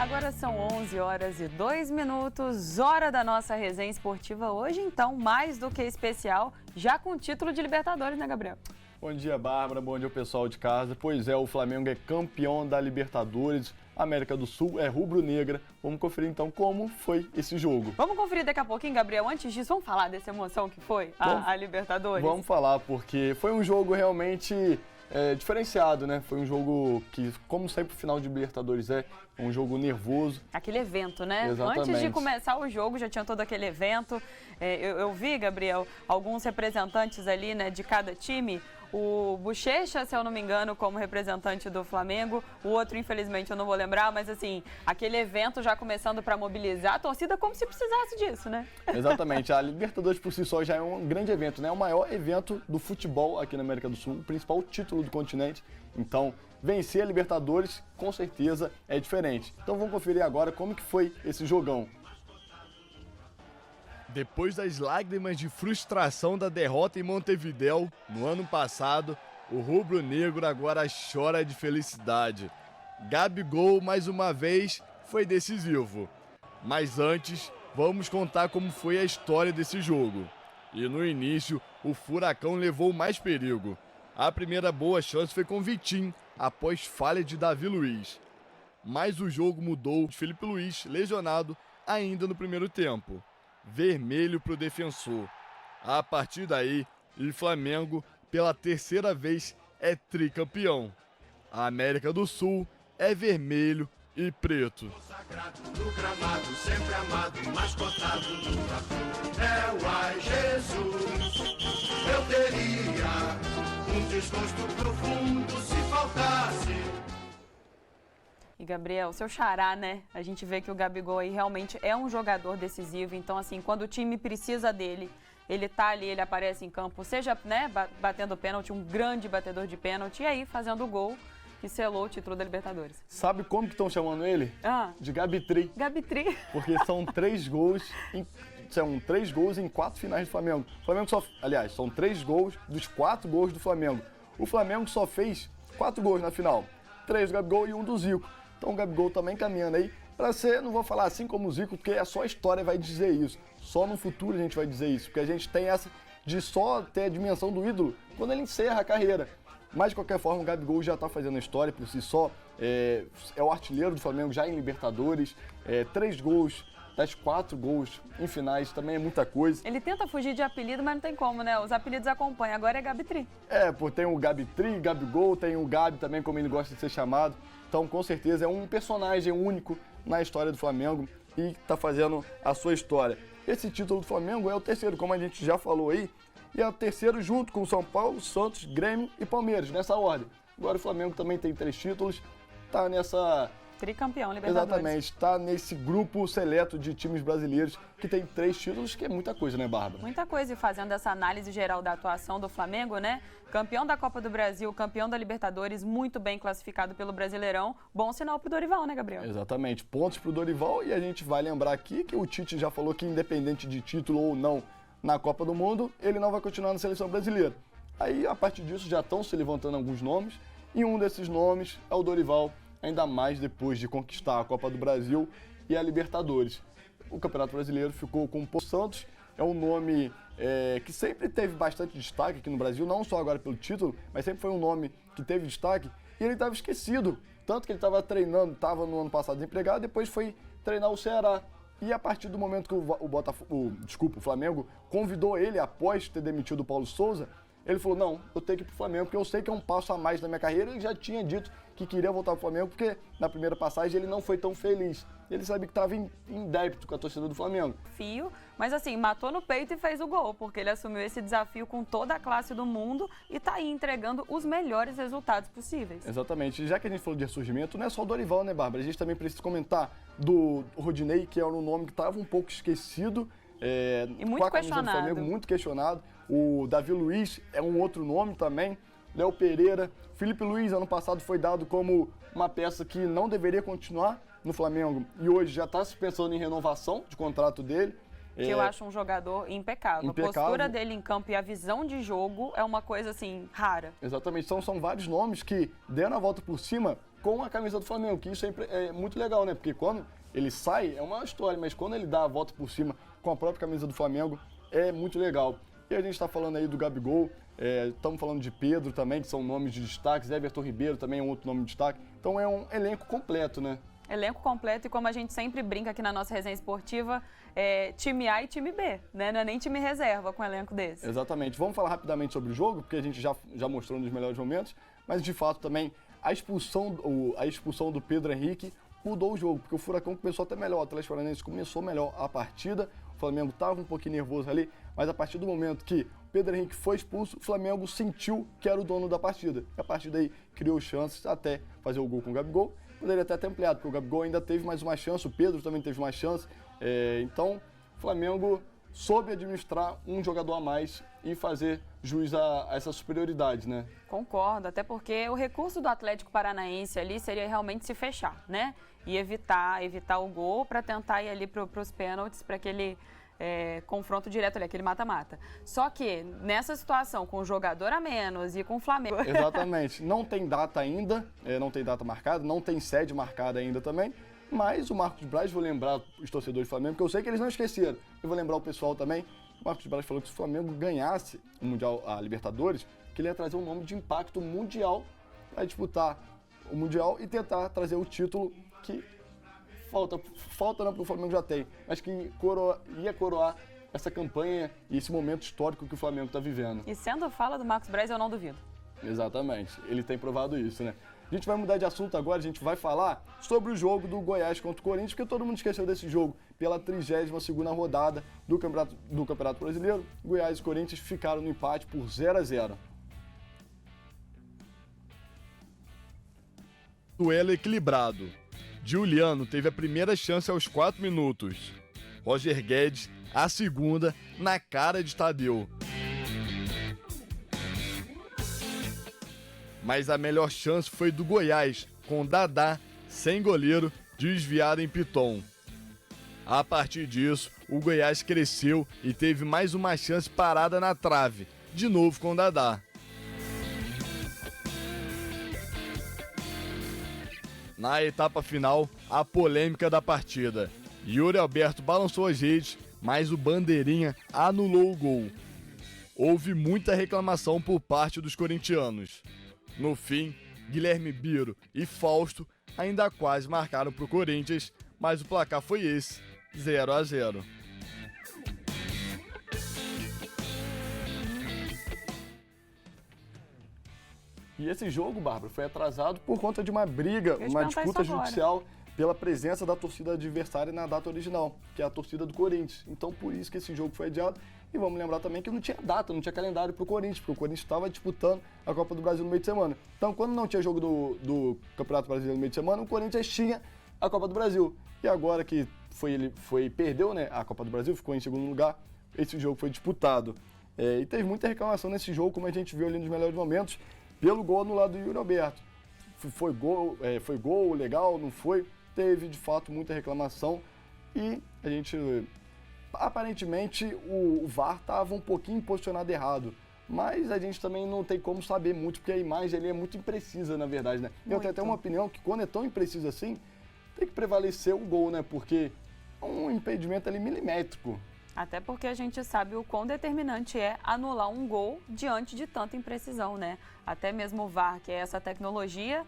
Agora são 11h02, hora da nossa resenha esportiva hoje, então, mais do que especial, já com título de Libertadores, né, Gabriel? Bom dia, Bárbara, bom dia, pessoal de casa. Pois é, o Flamengo é campeão da Libertadores, a América do Sul é rubro-negra. Vamos conferir, então, como foi esse jogo. Vamos conferir daqui a pouquinho, Gabriel. Antes disso, vamos falar dessa emoção que foi a Libertadores? Vamos falar, porque foi um jogo realmente diferenciado, né? Foi um jogo que, como sempre, o final de Libertadores é um jogo nervoso. Aquele evento, né? Exatamente. Antes de começar o jogo, já tinha todo aquele evento. Eu vi, Gabriel, alguns representantes ali, né, de cada time. O Bochecha, se eu não me engano, como representante do Flamengo. O outro, infelizmente, eu não vou lembrar, mas assim, aquele evento já começando para mobilizar a torcida como se precisasse disso, né? Exatamente. A Libertadores por si só já é um grande evento, né? O maior evento do futebol aqui na América do Sul, o principal título do continente. Então, vencer a Libertadores, com certeza, é diferente. Então vamos conferir agora como que foi esse jogão. Depois das lágrimas de frustração da derrota em Montevidéu no ano passado, o rubro-negro agora chora de felicidade. Gabigol, mais uma vez, foi decisivo. Mas antes, vamos contar como foi a história desse jogo. E no início, o Furacão levou mais perigo. A primeira boa chance foi com Vitinho, após falha de Davi Luiz. Mas o jogo mudou de Felipe Luiz, lesionado, ainda no primeiro tempo. Vermelho para o defensor. A partir daí, o Flamengo, pela terceira vez, é tricampeão. A América do Sul é vermelho e preto. Consagrado no gramado, sempre amado e mascotado nunca foi. É o ai Jesus, eu teria um desgosto profundo se faltasse. E, Gabriel, seu xará, né? A gente vê que o Gabigol aí realmente é um jogador decisivo. Então, assim, quando o time precisa dele, ele tá ali, ele aparece em campo, seja, né, batendo pênalti, um grande batedor de pênalti, e aí fazendo o gol que selou o título da Libertadores. Sabe como que estão chamando ele? De Gabitri. Gabitri. Porque são 3 gols em 4 finais do Flamengo. O Flamengo são 3 gols dos 4 gols do Flamengo. O Flamengo só fez 4 gols na final. 3 do Gabigol e 1 do Zico. Então o Gabigol também caminhando aí para ser, não vou falar assim como o Zico, porque só a história vai dizer isso. Só no futuro a gente vai dizer isso, porque a gente tem essa de só ter a dimensão do ídolo quando ele encerra a carreira. Mas de qualquer forma o Gabigol já está fazendo a história por si só, é o artilheiro do Flamengo já em Libertadores, 3 gols das 4 gols em finais, também é muita coisa. Ele tenta fugir de apelido, mas não tem como, né? Os apelidos acompanham, agora é Gabitri. Pô, tem o Gabitri, Gabigol, tem o Gabi também, como ele gosta de ser chamado. Então, com certeza, é um personagem único na história do Flamengo e está fazendo a sua história. Esse título do Flamengo é o terceiro, como a gente já falou aí, e é o terceiro junto com São Paulo, Santos, Grêmio e Palmeiras, nessa ordem. Agora o Flamengo também tem 3 títulos, está nessa... Tricampeão, Libertadores. Exatamente, está nesse grupo seleto de times brasileiros que tem 3 títulos, que é muita coisa, né, Bárbara? Muita coisa, e fazendo essa análise geral da atuação do Flamengo, né? Campeão da Copa do Brasil, campeão da Libertadores, muito bem classificado pelo Brasileirão. Bom sinal pro Dorival, né, Gabriel? Exatamente, pontos pro Dorival, e a gente vai lembrar aqui que o Tite já falou que independente de título ou não na Copa do Mundo, ele não vai continuar na seleção brasileira. Aí, a partir disso, já estão se levantando alguns nomes, e um desses nomes é o Dorival, ainda mais depois de conquistar a Copa do Brasil e a Libertadores. O Campeonato Brasileiro ficou com o Pô Santos, é um nome que sempre teve bastante destaque aqui no Brasil, não só agora pelo título, mas sempre foi um nome que teve destaque, e ele estava esquecido, tanto que ele estava treinando, estava no ano passado desempregado, depois foi treinar o Ceará. E a partir do momento que o Flamengo convidou ele após ter demitido o Paulo Souza, ele falou, não, eu tenho que ir pro Flamengo, porque eu sei que é um passo a mais na minha carreira. Ele já tinha dito que queria voltar pro Flamengo, porque na primeira passagem ele não foi tão feliz. Ele sabia que estava em débito com a torcida do Flamengo. Mas assim, matou no peito e fez o gol, porque ele assumiu esse desafio com toda a classe do mundo e tá aí entregando os melhores resultados possíveis. Exatamente. E já que a gente falou de ressurgimento, não é só o Dorival, né, Bárbara? A gente também precisa comentar do Rodinei, que era um nome que estava um pouco esquecido. E muito questionado. Do Flamengo, muito questionado. O Davi Luiz é um outro nome também. Léo Pereira. Felipe Luiz, ano passado, foi dado como uma peça que não deveria continuar no Flamengo. E hoje já está se pensando em renovação de contrato dele. Que eu acho um jogador impecável. A postura dele em campo e a visão de jogo é uma coisa, assim, rara. Exatamente. São vários nomes que deram a volta por cima com a camisa do Flamengo, que isso é muito legal, né? Porque quando ele sai, é uma história, mas quando ele dá a volta por cima com a própria camisa do Flamengo, é muito legal. E a gente está falando aí do Gabigol, estamos falando de Pedro também, que são nomes de destaque, Everton Ribeiro também é um outro nome de destaque. Então é um elenco completo, né? Elenco completo e como a gente sempre brinca aqui na nossa resenha esportiva, time A e time B, né? Não é nem time reserva com um elenco desse. Exatamente. Vamos falar rapidamente sobre o jogo, porque a gente já mostrou nos melhores momentos, mas de fato também a expulsão do Pedro Henrique mudou o jogo, porque o Furacão começou até melhor, o Atlético Paranaense começou melhor a partida, o Flamengo estava um pouquinho nervoso ali, mas a partir do momento que o Pedro Henrique foi expulso, o Flamengo sentiu que era o dono da partida. E a partir daí criou chances até fazer o gol com o Gabigol. Poderia até ter ampliado, porque o Gabigol ainda teve mais uma chance, o Pedro também teve uma chance. Então, o Flamengo soube administrar um jogador a mais e fazer jus a essa superioridade, né? Concordo, até porque o recurso do Atlético Paranaense ali seria realmente se fechar, né? E evitar o gol para tentar ir ali para os pênaltis, para aquele confronto direto ali, aquele mata-mata. Só que nessa situação, com o jogador a menos e com o Flamengo... Exatamente. Não tem data ainda, não tem data marcada, não tem sede marcada ainda também, mas o Marcos Braz, vou lembrar os torcedores do Flamengo, porque eu sei que eles não esqueceram, eu vou lembrar o pessoal também, o Marcos Braz falou que se o Flamengo ganhasse o Mundial, a Libertadores, que ele ia trazer um nome de impacto mundial para disputar o Mundial e tentar trazer o título que falta não, porque o Flamengo já tem, mas que ia coroar essa campanha e esse momento histórico que o Flamengo está vivendo. E sendo fala do Marcos Braz, eu não duvido. Exatamente, ele tem provado isso, né? A gente vai mudar de assunto agora, a gente vai falar sobre o jogo do Goiás contra o Corinthians, porque todo mundo esqueceu desse jogo. Pela 32ª rodada do Campeonato Brasileiro, Goiás e Corinthians ficaram no empate por 0-0. Duelo equilibrado. Giuliano teve a primeira chance aos 4 minutos. Roger Guedes, a segunda, na cara de Tadeu. Mas a melhor chance foi do Goiás, com Dadá, sem goleiro, desviado em Piton. A partir disso, o Goiás cresceu e teve mais uma chance parada na trave, de novo com Dadá. Na etapa final, a polêmica da partida. Yuri Alberto balançou as redes, mas o bandeirinha anulou o gol. Houve muita reclamação por parte dos corintianos. No fim, Guilherme Biro e Fausto ainda quase marcaram para o Corinthians, mas o placar foi esse, 0-0. E esse jogo, Bárbara, foi atrasado por conta de uma briga, uma disputa judicial pela presença da torcida adversária na data original, que é a torcida do Corinthians. Então, por isso que esse jogo foi adiado. E vamos lembrar também que não tinha data, não tinha calendário para o Corinthians, porque o Corinthians estava disputando a Copa do Brasil no meio de semana. Então, quando não tinha jogo do Campeonato Brasileiro no meio de semana, o Corinthians tinha a Copa do Brasil. E agora que perdeu, né, a Copa do Brasil, ficou em segundo lugar, esse jogo foi disputado. E teve muita reclamação nesse jogo, como a gente viu ali nos melhores momentos, pelo gol anulado do Yuri Alberto. Foi gol, legal, não foi? Teve, de fato, muita reclamação e a gente... Aparentemente, o VAR estava um pouquinho posicionado errado, mas a gente também não tem como saber muito, porque a imagem ali é muito imprecisa, na verdade, né? Eu tenho até uma opinião que quando é tão impreciso assim, tem que prevalecer o gol, né? Porque é um impedimento ali milimétrico. Até porque a gente sabe o quão determinante é anular um gol diante de tanta imprecisão, né? Até mesmo o VAR, que é essa tecnologia,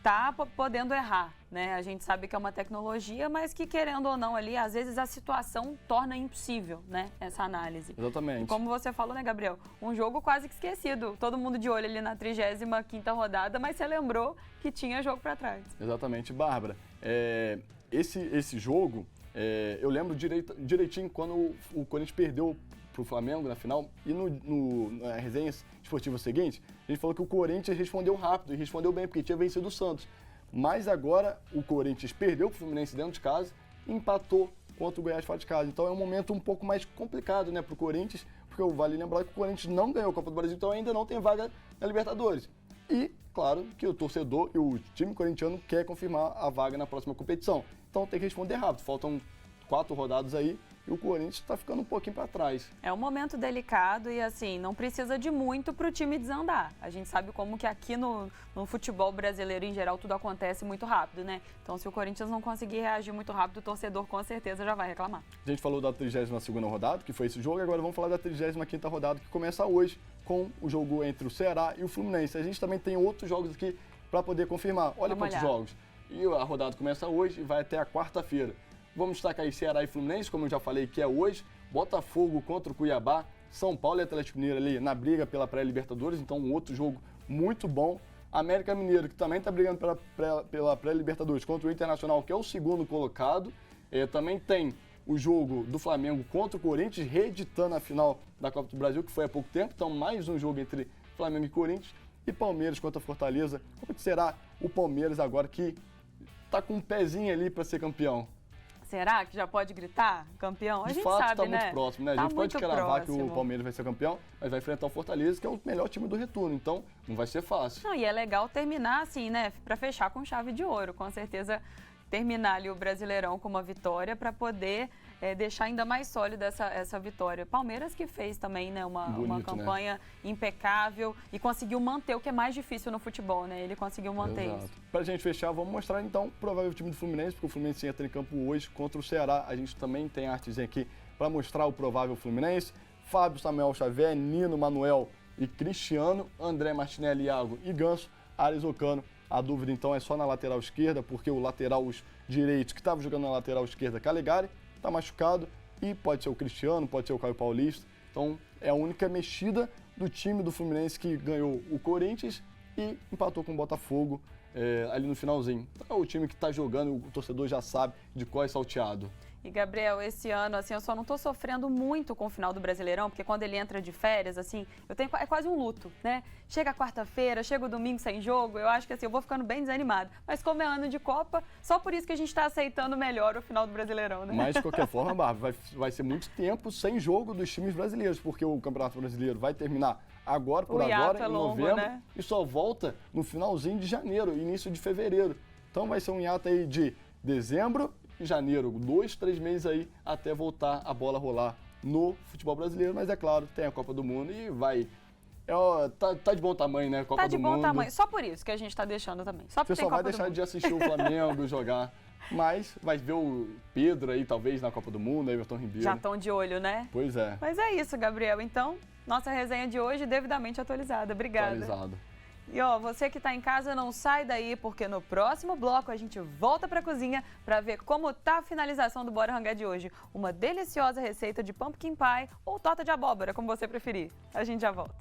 tá podendo errar, né? A gente sabe que é uma tecnologia, mas que, querendo ou não ali, às vezes a situação torna impossível, né? Essa análise. Exatamente. E como você falou, né, Gabriel? Um jogo quase que esquecido. Todo mundo de olho ali na 35ª rodada, mas você lembrou que tinha jogo para trás. Exatamente. Bárbara, esse jogo, eu lembro direitinho quando o Corinthians perdeu pro Flamengo na final, e na resenha esportiva seguinte, a gente falou que o Corinthians respondeu rápido e respondeu bem, porque tinha vencido o Santos. Mas agora o Corinthians perdeu pro Fluminense dentro de casa e empatou contra o Goiás fora de casa. Então é um momento um pouco mais complicado, né, pro Corinthians, porque vale lembrar que o Corinthians não ganhou a Copa do Brasil, então ainda não tem vaga na Libertadores. E, claro, que o torcedor e o time corintiano quer confirmar a vaga na próxima competição. Então tem que responder rápido. Faltam 4 rodadas aí e o Corinthians está ficando um pouquinho para trás. É um momento delicado e, assim, não precisa de muito para o time desandar. A gente sabe como que aqui no futebol brasileiro, em geral, tudo acontece muito rápido, né? Então, se o Corinthians não conseguir reagir muito rápido, o torcedor com certeza já vai reclamar. A gente falou da 32ª rodada, que foi esse jogo, e agora vamos falar da 35ª rodada, que começa hoje com o jogo entre o Ceará e o Fluminense. A gente também tem outros jogos aqui para poder confirmar. Olha quantos jogos. E a rodada começa hoje e vai até a quarta-feira. Vamos destacar aí Ceará e Fluminense, como eu já falei, que é hoje. Botafogo contra o Cuiabá. São Paulo e Atlético Mineiro ali na briga pela pré-Libertadores. Então, um outro jogo muito bom. América Mineiro, que também está brigando pela pré-Libertadores contra o Internacional, que é o segundo colocado. Também tem o jogo do Flamengo contra o Corinthians, reeditando a final da Copa do Brasil, que foi há pouco tempo. Então, mais um jogo entre Flamengo e Corinthians. E Palmeiras contra Fortaleza. Como que será o Palmeiras agora que está com um pezinho ali para ser campeão? Será que já pode gritar campeão? A gente fato, sabe, está né? muito próximo, né? A gente pode cravar que o Palmeiras vai ser campeão, mas vai enfrentar o Fortaleza, que é o melhor time do retorno. Então, não vai ser fácil. Não, e é legal terminar assim, né? Para fechar com chave de ouro. Com certeza, terminar ali o Brasileirão com uma vitória para poder deixar ainda mais sólida essa vitória. Palmeiras que fez também, né? Uma campanha impecável e conseguiu manter o que é mais difícil no futebol, né? Ele conseguiu manter isso. Pra gente fechar, vamos mostrar então o provável time do Fluminense, porque o Fluminense entra em campo hoje contra o Ceará. A gente também tem artezinha aqui para mostrar o provável Fluminense. Fábio, Samuel Xavier, Nino, Manuel e Cristiano, André Martinelli, Iago e Ganso, Ares Ocano. A dúvida então é só na lateral esquerda, porque o lateral direito que estava jogando na lateral esquerda, Calegari, está machucado e pode ser o Cristiano, pode ser o Caio Paulista. Então é a única mexida do time do Fluminense que ganhou o Corinthians e empatou com o Botafogo ali no finalzinho. Então, é o time que está jogando, o torcedor já sabe de qual é salteado. E, Gabriel, esse ano, assim, eu só não tô sofrendo muito com o final do Brasileirão, porque quando ele entra de férias, assim, é quase um luto, né? Chega a quarta-feira, chega o domingo sem jogo, eu acho que, assim, eu vou ficando bem desanimado. Mas como é ano de Copa, só por isso que a gente tá aceitando melhor o final do Brasileirão, né? Mas, de qualquer forma, Bárbara, vai ser muito tempo sem jogo dos times brasileiros, porque o Campeonato Brasileiro vai terminar agora, em novembro, né? E só volta no finalzinho de janeiro, início de fevereiro. Então vai ser um hiato aí de dezembro e janeiro, 2, 3 meses aí até voltar a bola rolar no futebol brasileiro, mas é claro, tem a Copa do Mundo e vai. Tá de bom tamanho, né? Copa do Mundo. Tá de bom tamanho, só por isso que a gente tá deixando também. Só porque você só vai deixar de assistir o Flamengo jogar, mas vai ver o Pedro aí, talvez, na Copa do Mundo, Everton Ribeiro. Já estão de olho, né? Pois é. Mas é isso, Gabriel. Então, nossa resenha de hoje devidamente atualizada. Obrigada. Atualizado. E você que está em casa, não sai daí, porque no próximo bloco a gente volta para a cozinha para ver como tá a finalização do Bora Rangar de hoje. Uma deliciosa receita de pumpkin pie ou torta de abóbora, como você preferir. A gente já volta.